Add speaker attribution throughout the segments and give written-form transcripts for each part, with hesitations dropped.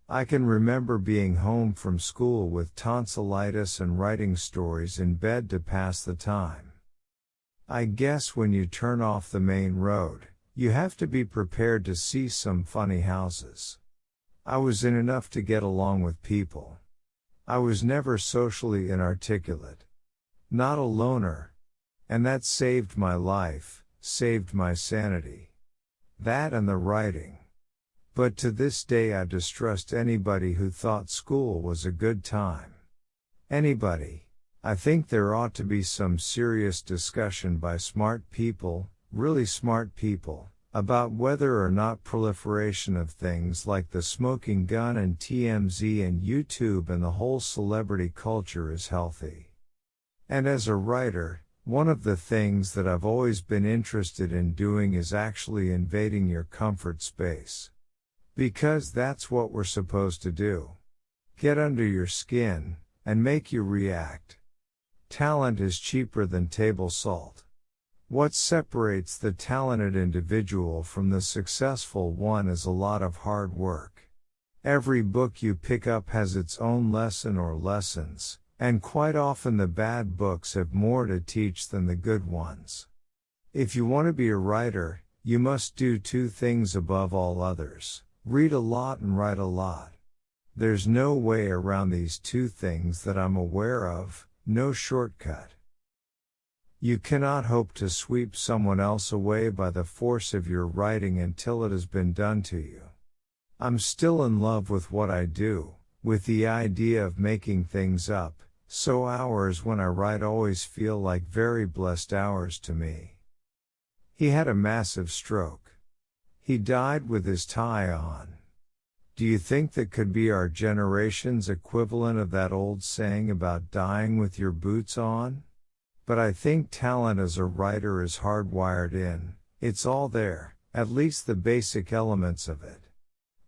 Speaker 1: I can remember being home from school with tonsillitis and writing stories in bed to pass the time. I guess when you turn off the main road, you have to be prepared to see some funny houses. I was in enough to get along with people. I was never socially inarticulate. Not a loner. And that saved my life, saved my sanity. That and the writing. But to this day I distrust anybody who thought school was a good time. Anybody. I think there ought to be some serious discussion by smart people, really smart people, about whether or not proliferation of things like the smoking gun and TMZ and YouTube and the whole celebrity culture is healthy. And as a writer, one of the things that I've always been interested in doing is actually invading your comfort space. Because that's what we're supposed to do. Get under your skin, and make you react. Talent is cheaper than table salt. What separates the talented individual from the successful one is a lot of hard work. Every book you pick up has its own lesson or lessons, and quite often the bad books have more to teach than the good ones. If you want to be a writer, you must do two things above all others: read a lot and write a lot. There's no way around these two things that I'm aware of, no shortcut. You cannot hope to sweep someone else away by the force of your writing until it has been done to you. I'm still in love with what I do, with the idea of making things up, so hours when I write always feel like very blessed hours to me. He had a massive stroke. He died with his tie on. Do you think that could be our generation's equivalent of that old saying about dying with your boots on? But I think talent as a writer is hardwired in. It's all there, at least the basic elements of it.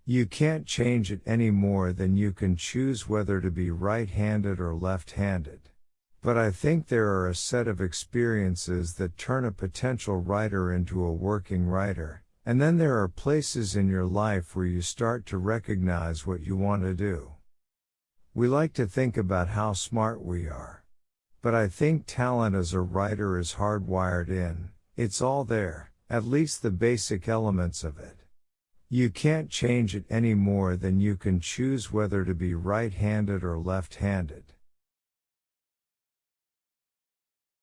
Speaker 1: You can't change it any more than you can choose whether to be right-handed or left-handed. But I think there are a set of experiences that turn a potential writer into a working writer, and then there are places in your life where you start to recognize what you want to do. We like to think about how smart we are. But I think talent as a writer is hardwired in. It's all there, at least the basic elements of it. You can't change it any more than you can choose whether to be right-handed or left-handed.